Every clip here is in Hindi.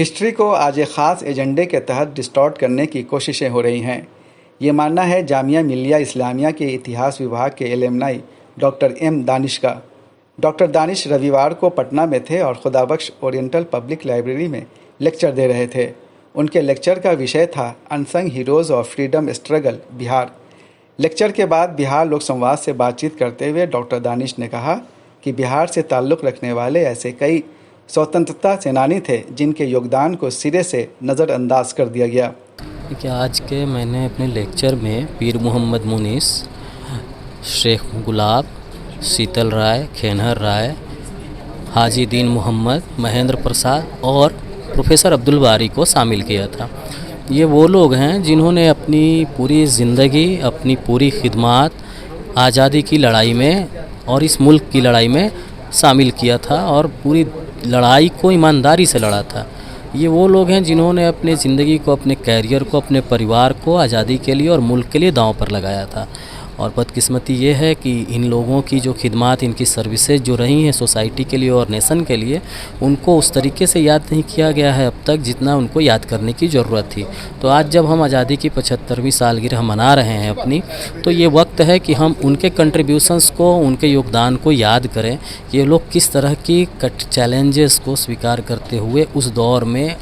हिस्ट्री को आज एक ख़ास एजेंडे के तहत डिस्टॉर्ट करने की कोशिशें हो रही हैं। ये मानना है जामिया मिल्लिया इस्लामिया के इतिहास विभाग के एलुमनाई डॉक्टर एम दानिश का। डॉक्टर दानिश रविवार को पटना में थे और खुदाबख्श ओरिएंटल पब्लिक लाइब्रेरी में लेक्चर दे रहे थे। उनके लेक्चर का विषय था unsung heroes of freedom struggle Bihar. Lecture के बाद बिहार लोक संवाद से बातचीत करते हुए डॉक्टर दानिश ने कहा कि बिहार से ताल्लुक़ रखने वाले ऐसे कई स्वतंत्रता सेनानी थे जिनके योगदान को सिरे से नज़रअंदाज कर दिया गया। कि आज के मैंने अपने लेक्चर में पीर मोहम्मद मुनीस, शेख गुलाब, शीतल राय, खेनहर राय, हाजी दीन मोहम्मद, महेंद्र प्रसाद और प्रोफेसर अब्दुल बारी को शामिल किया था। ये वो लोग हैं जिन्होंने अपनी पूरी ज़िंदगी, अपनी पूरी खिदमत आज़ादी की लड़ाई में और इस मुल्क की लड़ाई में शामिल किया था और पूरी लड़ाई को ईमानदारी से लड़ा था। ये वो लोग हैं जिन्होंने अपने ज़िंदगी को, अपने कैरियर को, अपने परिवार को आज़ादी के लिए और मुल्क के लिए दांव पर लगाया था। और बदकिस्मती ये है कि इन लोगों की जो खिदमत, इनकी सर्विसेज जो रही हैं सोसाइटी के लिए और नेशन के लिए, उनको उस तरीके से याद नहीं किया गया है अब तक जितना उनको याद करने की ज़रूरत थी। तो आज जब हम आज़ादी की 75वीं सालगिरह मना रहे हैं अपनी, तो ये वक्त है कि हम उनके कंट्रीब्यूशंस को, उनके योगदान को याद करें। ये लोग किस तरह की चैलेंजेस को स्वीकार करते हुए उस दौर में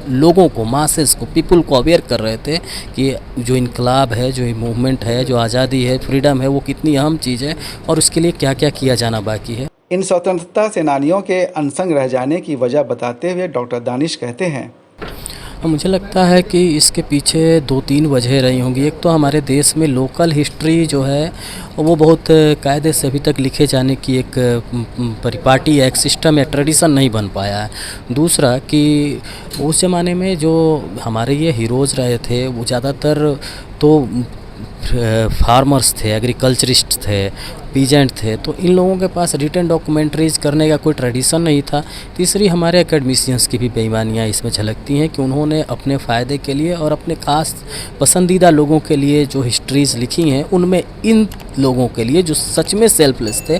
लोगों को, मासेस को, पीपल को अवेयर कर रहे थे कि जो इनकलाब है, जो मूवमेंट है, जो आज़ादी है, फ्रीडम है, वो कितनी अहम चीज़ है और उसके लिए क्या क्या किया जाना बाकी है। इन स्वतंत्रता सेनानियों के अनसंग रह जाने की वजह बताते हुए डॉक्टर दानिश कहते हैं, मुझे लगता है कि इसके पीछे 2-3 वजह रही होंगी। एक तो हमारे देश में लोकल हिस्ट्री जो है वो बहुत कायदे से अभी तक लिखे जाने की एक परिपाटी, एक सिस्टम या ट्रेडिशन नहीं बन पाया है। दूसरा कि उस ज़माने में जो हमारे ये हीरोज़ रहे थे वो ज़्यादातर तो फार्मर्स थे, एग्रीकल्चरिस्ट थे, पीजेंट थे, तो इन लोगों के पास रिटन डॉक्यूमेंट्रीज करने का कोई ट्रेडिशन नहीं था। तीसरी, हमारे एकेडमिशियंस की भी बेईमानियाँ इसमें झलकती हैं कि उन्होंने अपने फ़ायदे के लिए और अपने खास पसंदीदा लोगों के लिए जो हिस्ट्रीज़ लिखी हैं उनमें इन लोगों के लिए जो सच में सेल्फलेस थे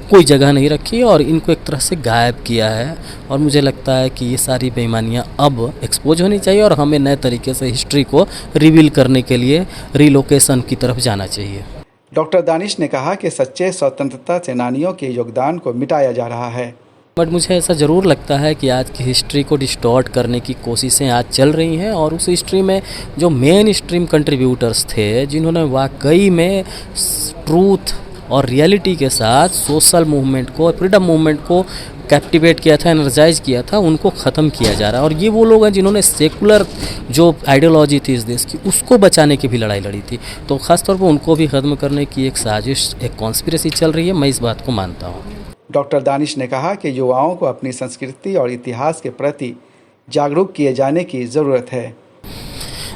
कोई जगह नहीं रखी और इनको एक तरह से गायब किया है। और मुझे लगता है कि ये सारी बेईमानियाँ अब एक्सपोज होनी चाहिए और हमें नए तरीके से हिस्ट्री को रिवील करने के लिए रिलोकेशन की तरफ जाना चाहिए। डॉक्टर दानिश ने कहा कि सच्चे स्वतंत्रता सेनानियों के योगदान को मिटाया जा रहा है। बट मुझे ऐसा ज़रूर लगता है कि आज की हिस्ट्री को डिस्टॉर्ट करने की कोशिशें आज चल रही हैं और उस हिस्ट्री में जो मेन स्ट्रीम कंट्रीब्यूटर्स थे, जिन्होंने वाकई में ट्रूथ और रियलिटी के साथ सोशल मूवमेंट को, फ्रीडम मूवमेंट को कैप्टिवेट किया था, एनर्जाइज किया था, उनको ख़त्म किया जा रहा है। और ये वो लोग हैं जिन्होंने सेकुलर जो आइडियोलॉजी थी इस देश की, उसको बचाने की भी लड़ाई लड़ी थी। तो ख़ासतौर पर उनको भी ख़त्म करने की एक साजिश, एक कॉन्स्पिरेसी चल रही है। मैं इस बात को मानता हूँ। डॉक्टर दानिश ने कहा कि युवाओं को अपनी संस्कृति और इतिहास के प्रति जागरूक किए जाने की ज़रूरत है।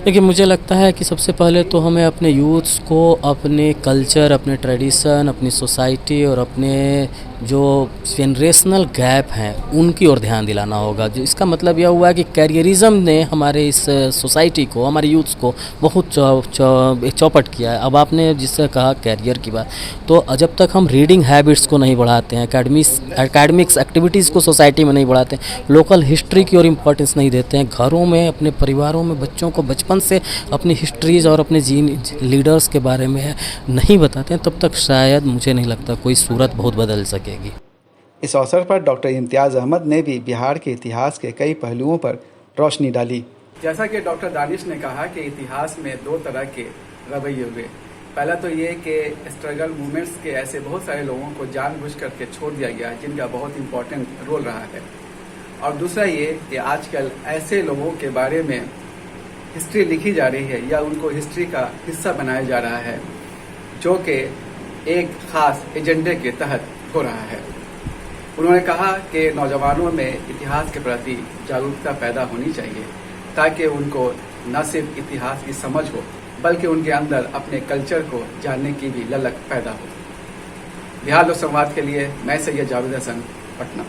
देखिए, मुझे लगता है कि सबसे पहले तो हमें अपने यूथ्स को अपने कल्चर, अपने ट्रेडिशन, अपनी सोसाइटी और अपने जो जनरेशनल गैप हैं उनकी ओर ध्यान दिलाना होगा। जो इसका मतलब यह हुआ कि कैरियरिज्म ने हमारे इस सोसाइटी को, हमारे यूथ्स को बहुत चौपट किया है। अब आपने जिससे कहा कैरियर की बात, तो जब तक हम रीडिंग हैबिट्स को नहीं बढ़ाते हैं, एकेडमिक्स एक्टिविटीज़ को सोसाइटी में नहीं बढ़ाते हैं, लोकल हिस्ट्री की ओर इम्पोर्टेंस नहीं देते हैं, घरों में, अपने परिवारों में बच्चों को बचपन से अपनी हिस्ट्रीज़ और अपने लीडर्स के बारे में नहीं बताते हैं, तब तक शायद मुझे नहीं लगता कोई सूरत बहुत बदल सके। इस अवसर पर डॉक्टर इम्तियाज़ अहमद ने भी बिहार के इतिहास के कई पहलुओं पर रोशनी डाली। जैसा कि डॉक्टर दानिश ने कहा कि इतिहास में 2 तरह के रवैये हुए। पहला तो ये कि स्ट्रगल मूवमेंट्स के ऐसे बहुत सारे लोगों को जानबूझ करके छोड़ दिया गया जिनका बहुत इम्पोर्टेंट रोल रहा है। और दूसरा ये कि आजकल ऐसे लोगों के बारे में हिस्ट्री लिखी जा रही है या उनको हिस्ट्री का हिस्सा बनाया जा रहा है जो कि एक ख़ास एजेंडे के तहत हो रहा है। उन्होंने कहा कि नौजवानों में इतिहास के प्रति जागरूकता पैदा होनी चाहिए ताकि उनको न सिर्फ इतिहास की समझ हो बल्कि उनके अंदर अपने कल्चर को जानने की भी ललक पैदा हो। बिहार लोक संवाद के लिए मैं सैयद जावेद हसन, पटना।